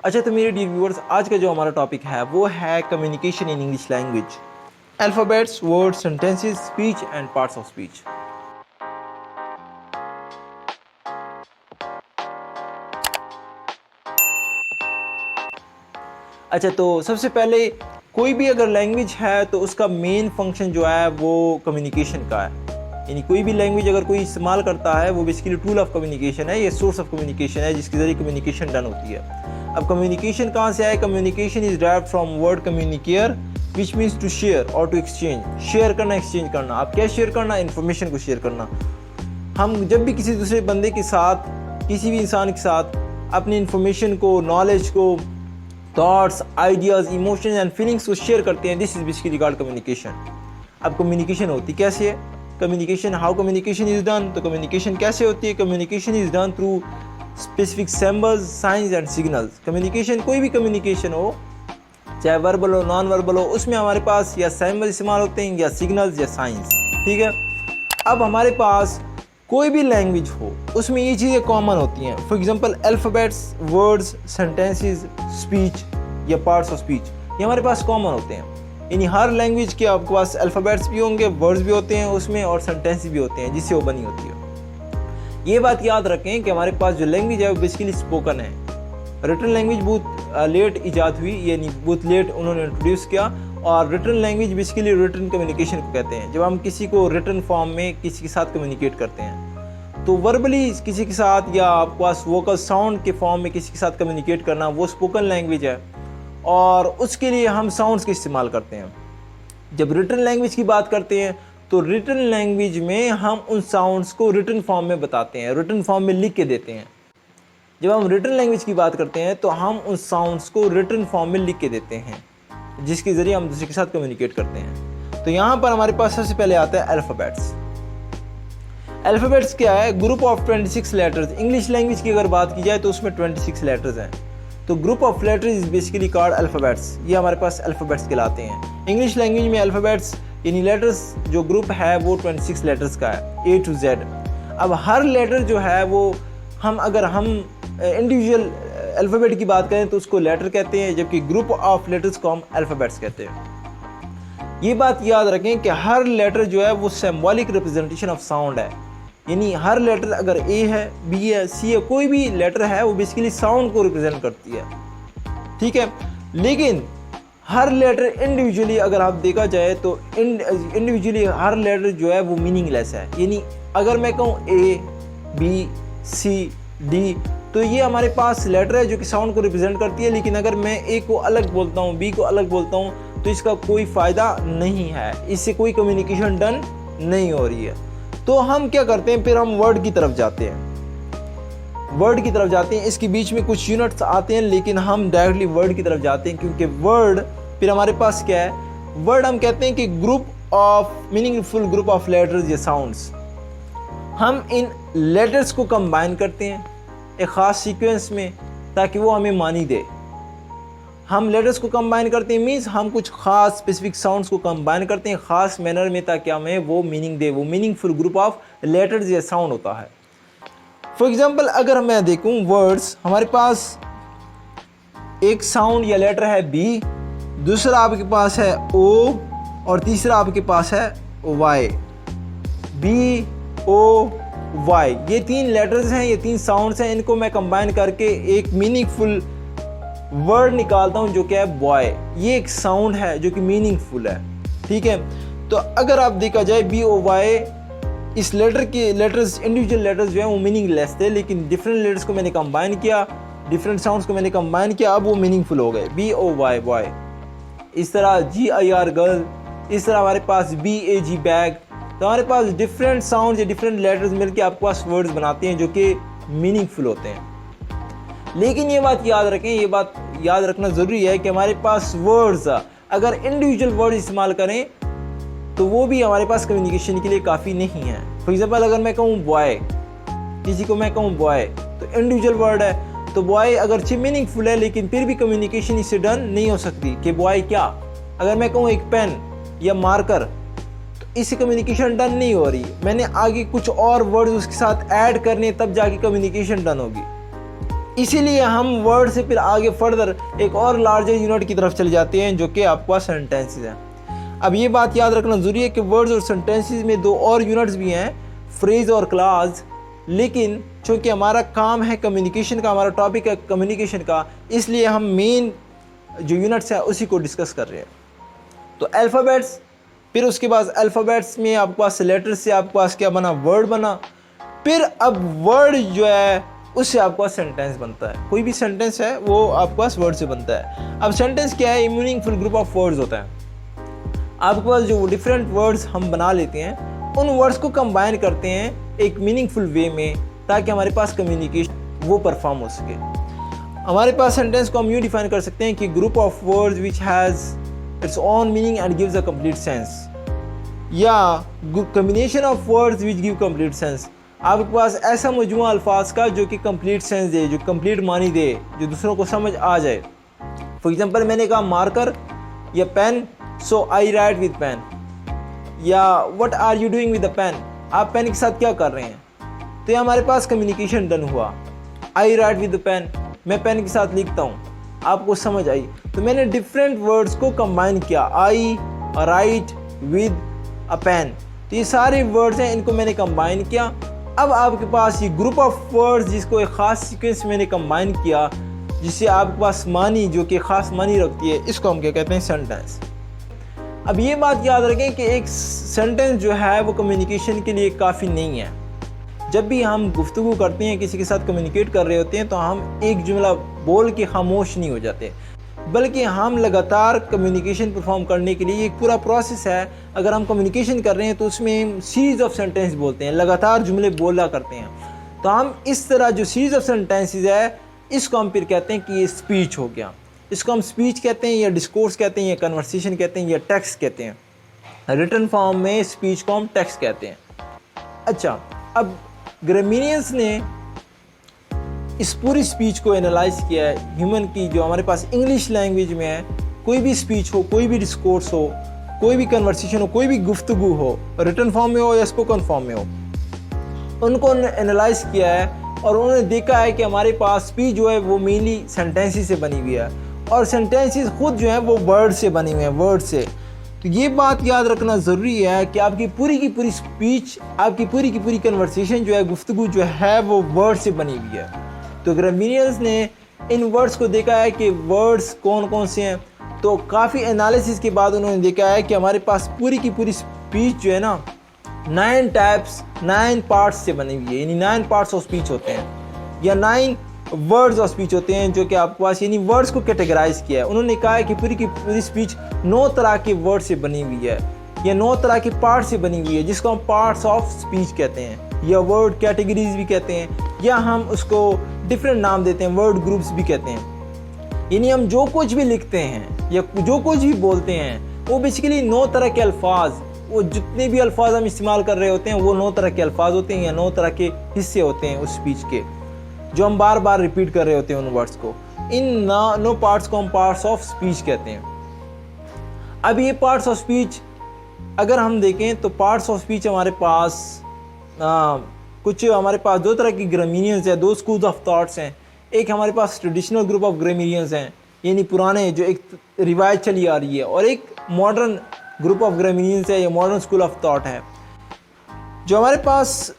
अच्छा तो मेरे डियर व्यूअर्स, आज का जो हमारा टॉपिक है वो है communication in English language, alphabets, words, sentences, speech and parts of speech. अच्छा तो सबसे पहले कोई भी अगर लैंग्वेज है तो उसका मेन फंक्शन जो है वो कम्युनिकेशन का है। यानी कोई भी लैंग्वेज अगर कोई इस्तेमाल करता है वो बेसिकली टूल ऑफ कम्युनिकेशन है, ये सोर्स ऑफ कम्युनिकेशन है जिसके ज़रिए कम्युनिकेशन डन होती है। अब कम्युनिकेशन कहाँ से आए? Communication is direct from word communicare which means to share और टू एक्सचेंज। शेयर करना, एक्सचेंज करना। आप क्या शेयर करना? इन्फॉर्मेशन को शेयर करना। हम जब भी किसी दूसरे बंदे के साथ, किसी भी इंसान के साथ अपनी इन्फॉर्मेशन को, नॉलेज को, thoughts, ideas, emotions and feelings को शेयर करते हैं, this is basically called communication. अब कम्युनिकेशन होती कैसे है? Communication, how communication is done. तो कम्युनिकेशन कैसे होती है? Communication is done through specific symbols, science and signals. Communication, कोई भी कम्युनिकेशन हो, चाहे वर्बल हो, नॉन वर्बल हो, उसमें हमारे पास या सिंबल इस्तेमाल होते हैं या सिग्नल्स या साइंस। ठीक है। अब हमारे पास कोई भी लैंग्वेज हो उसमें ये चीज़ें कॉमन होती हैं। For example alphabets, words, sentences, speech या पार्ट्स ऑफ स्पीच, ये हमारे पास कॉमन होते हैं। यानी हर लैंग्वेज के आपके पास अल्फ़ाबेट्स भी होंगे, वर्ड्स भी होते हैं उसमें और सेंटेंसेस भी होते हैं जिससे वो बनी होती है। ये बात याद रखें कि हमारे पास जो लैंग्वेज है वो बेसिकली स्पोकन है। रिटन लैंग्वेज बहुत लेट ईजाद हुई, यानी बहुत लेट उन्होंने इंट्रोड्यूस किया। और written language basically written communication को कहते हैं, जब हम किसी को रिटन फॉर्म में किसी के साथ कम्युनिकेट करते हैं। तो वर्बली किसी के साथ या आपके पास वोकल साउंड के फॉर्म में किसी के साथ कम्युनिकेट करना वो स्पोकन लैंग्वेज है, और उसके लिए हम साउंड्स का इस्तेमाल करते हैं। जब रिटन लैंग्वेज की बात करते हैं तो रिटन लैंग्वेज में हम उन साउंड्स को रिटन फॉर्म में बताते हैं, रिटन फॉर्म में लिख के देते हैं। जब हम रिटन लैंग्वेज की बात करते हैं तो हम उन साउंड्स को रिटन फॉर्म में लिख के देते हैं जिसके ज़रिए हम दूसरे के साथ कम्युनिकेट करते हैं। तो यहाँ पर हमारे पास सबसे पहले आता है अल्फ़ाबेट्स। अल्फ़ाबेट्स क्या है? Group of 26 letters. English language की अगर बात की जाए तो उसमें 26 लेटर्स हैं, तो group of letters is basically called alphabets. ये हमारे पास अल्फ़ाबेट्स कहलाते हैं। इंग्लिश लैंग्वेज में अल्फ़ाबेट्स यानी लेटर्स जो ग्रुप है वो 26 लेटर्स का है, A to Z। अब हर लेटर जो है वो अगर हम इंडिविजुअल अल्फ़ाबेट की बात करें तो उसको लेटर कहते हैं, जबकि ग्रुप ऑफ लेटर्स को हम अल्फ़ाबेट्स कहते हैं। ये बात याद रखें कि हर लेटर जो है वो सिंबॉलिक रिप्रेजेंटेशन ऑफ साउंड है। यानी हर लेटर अगर A है, B है, C है, कोई भी लेटर है वो बेसिकली साउंड को रिप्रेजेंट करती है। ठीक है। लेकिन हर लेटर इंडिविजुअली अगर आप देखा जाए तो इंडिविजुअली हर लेटर जो है वो मीनिंगलेस है। यानी अगर मैं कहूँ A, B, C, D, तो ये हमारे पास लेटर है जो कि साउंड को रिप्रेजेंट करती है, लेकिन अगर मैं A को अलग बोलता हूँ, B को अलग बोलता हूँ, तो इसका कोई फ़ायदा नहीं है, इससे कोई कम्युनिकेशन डन नहीं हो रही है। तो हम क्या करते हैं, फिर हम वर्ड की तरफ जाते हैं। वर्ड की तरफ जाते हैं, इसके बीच में कुछ यूनिट्स आते हैं, लेकिन हम डायरेक्टली वर्ड की तरफ जाते हैं, क्योंकि वर्ड फिर हमारे पास क्या है? वर्ड हम कहते हैं कि group of meaningful group of letters या साउंड्स। हम इन लेटर्स को कंबाइन करते हैं एक ख़ास सीक्वेंस में ताकि वो हमें मानी दे। हम लेटर्स को कंबाइन करते हैं मीन्स हम कुछ ख़ास स्पेसिफिक साउंड्स को कंबाइन करते हैं ख़ास मैनर में ताकि हमें वो मीनिंग दे, वो मीनिंगफुल ग्रुप ऑफ लेटर्स या साउंड होता है। फॉर एग्जांपल अगर मैं देखूं वर्ड्स, हमारे पास एक साउंड या लेटर है B, दूसरा आपके पास है O और तीसरा आपके पास है Y। B, O, Y, ये 3 लेटर्स हैं, ये 3 साउंड्स हैं, इनको मैं कंबाइन करके एक मीनिंगफुल वर्ड निकालता हूँ जो क्या है? बॉय। ये एक साउंड है जो कि मीनिंगफुल है। ठीक है। तो अगर आप देखा जाए B, O, Y, इस लेटर के लेटर्स, इंडिविजुअल लेटर्स जो हैं वो मीनिंगलेस थे, लेकिन डिफरेंट लेटर्स को मैंने कंबाइन किया, डिफरेंट साउंड्स को मैंने कंबाइन किया, अब वो मीनिंगफुल हो गए। B, O, Y, boy. इस तरह GIR गर्ल, इस तरह हमारे पास BAG बैग। तो हमारे पास डिफरेंट साउंड्स या डिफरेंट लेटर्स मिलकर आपके पास वर्ड्स बनाते हैं जो कि मीनिंगफुल होते हैं। लेकिन ये बात याद रखें, ये बात याद रखना ज़रूरी है कि हमारे पास वर्ड्स अगर इंडिविजुअल वर्ड इस्तेमाल करें तो वो भी हमारे पास कम्युनिकेशन के लिए काफ़ी नहीं है। फॉर एग्जांपल अगर मैं कहूँ बॉय, किसी को मैं कहूँ बॉय, तो इंडिविजुअल वर्ड है, तो बॉय अगरचे मीनिंगफुल है लेकिन फिर भी कम्युनिकेशन इससे डन नहीं हो सकती कि बॉय क्या। अगर मैं कहूँ एक पेन या मार्कर, तो इससे कम्युनिकेशन डन नहीं हो रही, मैंने आगे कुछ और वर्ड्स उसके साथ ऐड करने तब जाके कम्युनिकेशन डन होगी। इसीलिए हम वर्ड से फिर आगे फर्दर एक और लार्जर यूनिट की तरफ चले जाते हैं जो कि आपके पास सेंटेंसेस हैं। अब ये बात याद रखना ज़रूरी है कि वर्ड्स और सेंटेंसेस में दो और यूनिट्स भी हैं, फ्रेज और क्लास। लेकिन चूँकि हमारा काम है कम्युनिकेशन का, हमारा टॉपिक है कम्युनिकेशन का, इसलिए हम मेन जो यूनिट्स हैं उसी को डिस्कस कर रहे हैं। तो अल्फ़ाबेट्स, फिर उसके बाद अल्फ़ाबेट्स में आपके पास लेटर्स से आपके पास क्या बना, वर्ड बना। फिर अब वर्ड जो है उससे आपके पास सेंटेंस बनता है। कोई भी सेंटेंस है वो आपके पास वर्ड से बनता है। अब सेंटेंस क्या है, मीनिंगफुल ग्रुप ऑफ वर्ड्स होता है। आपके पास जो डिफरेंट वर्ड्स हम बना लेते हैं, उन वर्ड्स को कंबाइन करते हैं एक मीनिंगफुल वे में, ताकि हमारे पास कम्युनिकेशन वो परफॉर्म हो सके। हमारे पास सेंटेंस को हम यूँ डिफाइन कर सकते हैं कि group of words which has its own meaning and gives a complete sense, या combination of words which give complete sense. आपके पास ऐसा मजमूआ अल्फाज का जो कि कंप्लीट सेंस दे, जो कंप्लीट मानी दे, जो दूसरों को समझ आ जाए। फॉर एग्जांपल मैंने कहा मार्कर या pen, so I write with pen, या what are you doing with the pen, आप पेन के साथ क्या कर रहे हैं। तो ये हमारे पास कम्युनिकेशन डन हुआ। आई राइट विद द पेन, मैं पेन के साथ लिखता हूँ, आपको समझ आई। तो मैंने डिफरेंट वर्ड्स को कंबाइन किया, आई राइट विद अ पेन। तो ये सारे वर्ड्स हैं, इनको मैंने कंबाइन किया। अब आपके पास ये ग्रुप ऑफ वर्ड्स जिसको एक ख़ास सीक्वेंस मैंने कंबाइन किया, जिससे आपके पास मानी जो कि ख़ास मानी रखती है, इसको हम क्या कहते हैं, सेंटेंस। अब ये बात याद रखें कि एक सेंटेंस जो है वो कम्युनिकेशन के लिए काफ़ी नहीं है। जब भी हम गुफ्तगू करते हैं, किसी के साथ कम्युनिकेट कर रहे होते हैं, तो हम एक जुमला बोल के खामोश नहीं हो जाते, बल्कि हम लगातार कम्युनिकेशन परफॉर्म करने के लिए एक पूरा प्रोसेस है। अगर हम कम्युनिकेशन कर रहे हैं तो उसमें सीरीज़ ऑफ सेंटेंस बोलते हैं, लगातार जुमले बोला करते हैं। तो हम इस तरह जो सीरीज़ ऑफ सेंटेंसेस है, इसको हम फिर कहते हैं कि ये स्पीच हो गया। इसको हम स्पीच कहते हैं, या डिस्कोर्स कहते हैं, या कन्वर्सेशन कहते हैं, या टेक्स्ट कहते हैं। रिटन फॉर्म में स्पीच को हम टेक्स्ट कहते हैं। अच्छा, अब ग्रामीनियंस ने इस पूरी स्पीच को एनालाइज किया है, ह्यूमन की जो हमारे पास इंग्लिश लैंग्वेज में है। कोई भी स्पीच हो, कोई भी डिस्कोर्स हो, कोई भी कन्वर्सेशन हो, कोई भी गुफ्तगू हो, रिटन फॉर्म में हो या स्पोकन फॉर्म में हो, उनको उन्होंने एनालाइज किया है और उन्होंने देखा है कि हमारे पास स्पीच जो है वो मेनली सेंटेंसेस से बनी हुई है, और सेंटेंसेस खुद जो है वो वर्ड से बनी हुई हैं, वर्ड से। तो ये बात याद रखना ज़रूरी है कि आपकी पूरी की पूरी स्पीच, आपकी पूरी की पूरी कन्वर्सेशन जो है, गुफ्तगू जो है, वो वर्ड से बनी हुई है। तो ग्रामीनियंस ने इन वर्ड्स को देखा है कि वर्ड्स कौन कौन से हैं। तो काफ़ी एनालिसिस के बाद उन्होंने देखा है कि हमारे पास पूरी की पूरी स्पीच जो है ना, 9 टाइप्स, 9 पार्ट्स से बनी हुई है, यानी 9 पार्ट्स ऑफ स्पीच होते हैं, या 9 वर्ड्स ऑफ स्पीच होते हैं, जो कि आपके पास यानी वर्ड्स को कैटेगराइज किया है। उन्होंने कहा है कि पूरी की पूरी स्पीच 9 तरह के वर्ड से बनी हुई है, या 9 तरह के पार्ट से बनी हुई है, जिसको हम पार्ट्स ऑफ स्पीच कहते हैं, या वर्ड कैटेगरीज भी कहते हैं, या हम उसको डिफरेंट नाम देते हैं, वर्ड ग्रुप्स भी कहते हैं। यानी हम जो कुछ भी लिखते हैं या जो कुछ भी बोलते हैं, वो बेसिकली 9 तरह के अल्फाज, वो जितने भी अल्फाज हम इस्तेमाल कर रहे होते हैं, वो 9 तरह के अल्फाज होते हैं, या 9 तरह के हिस्से होते हैं उस स्पीच के, जो हम बार बार रिपीट कर रहे होते हैं उन वर्ड्स को। इन 9 पार्ट्स को हम पार्ट्स ऑफ स्पीच कहते हैं। अब ये पार्ट्स ऑफ स्पीच अगर हम देखें तो पार्ट्स ऑफ स्पीच हमारे पास कुछ हमारे पास 2 तरह की ग्रामीनियंस है, 2 स्कूल्स ऑफ थॉट्स हैं। एक हमारे पास ट्रेडिशनल ग्रुप ऑफ ग्रामीनियंस हैं, यानी पुराने जो एक रिवायत चली आ रही है, और एक मॉडर्न ग्रुप ऑफ ग्रामीनियंस है, या मॉडर्न स्कूल ऑफ थॉट है। जो हमारे पास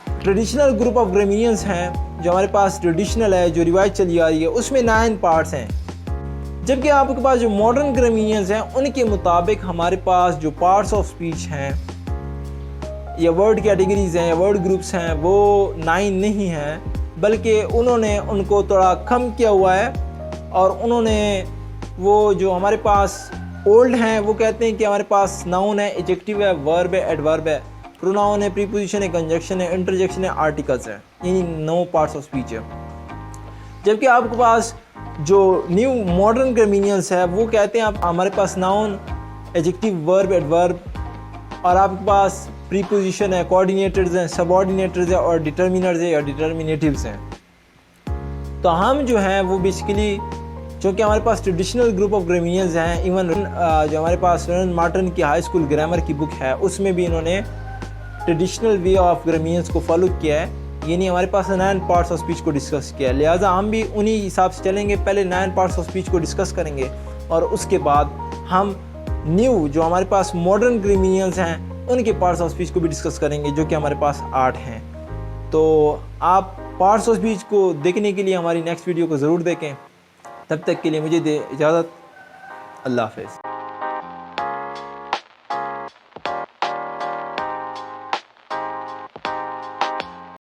ट्रेडिशनल ग्रुप ऑफ ग्रामीनियंस हैं, जो हमारे पास ट्रेडिशनल है, जो रिवायत चली आ रही है, उसमें 9 पार्ट्स हैं। जबकि आपके पास जो मॉडर्न ग्रामीनियंस हैं, उनके मुताबिक हमारे पास जो पार्ट्स ऑफ स्पीच हैं, या वर्ड कैटेगरीज हैं, या वर्ड ग्रुप्स हैं, वो 9 नहीं हैं, बल्कि उन्होंने उनको थोड़ा कम किया हुआ है। और उन्होंने वो जो हमारे पास ओल्ड हैं, वो कहते हैं कि हमारे पास नाउन है, एडजेक्टिव है, वर्ब है, एडवर्ब है, प्रोनाउन है, प्रीपोजिशन है, कंजक्शन है, इंटरजेक्शन है, आर्टिकल्स है, यानी 9 पार्ट्स ऑफ स्पीच है। जबकि आपके पास जो न्यू मॉडर्न ग्रामीनियंस है, वो कहते हैं आप हमारे पास नाउन, एडजेक्टिव, वर्ब, एडवर्ब, और आपके पास प्रीपोजिशन है, कोऑर्डिनेटर्स हैं, सबऑर्डिनेटर्स है, और डिटर्मिनर्स है या डिटर्मिनेटिव्स हैं। तो हम जो हैं वो बेसिकली, क्योंकि हमारे पास ट्रेडिशनल ग्रुप ऑफ ग्रामीनियंस हैं, इवन जो हमारे पास रन मार्टिन की हाई स्कूल ग्रामर की बुक है, उसमें भी इन्होंने ट्रेडिशनल वे ऑफ ग्रामीनियंस को फॉलो किया है। यानी हमारे पास 9 पार्ट्स ऑफ स्पीच को डिस्कस किया, लिहाजा हम भी उन्हीं हिसाब से चलेंगे। पहले 9 पार्ट्स ऑफ स्पीच को डिस्कस करेंगे और उसके बाद हम न्यू जो हमारे पास मॉडर्न क्रिमिनल्स हैं उनके पार्ट्स ऑफ स्पीच को भी डिस्कस करेंगे, जो कि हमारे पास 8 हैं। तो आप पार्ट्स ऑफ स्पीच को देखने के लिए हमारी नेक्स्ट वीडियो को ज़रूर देखें। तब तक के लिए मुझे दे इजाज़त। अल्लाह हाफ़िज़।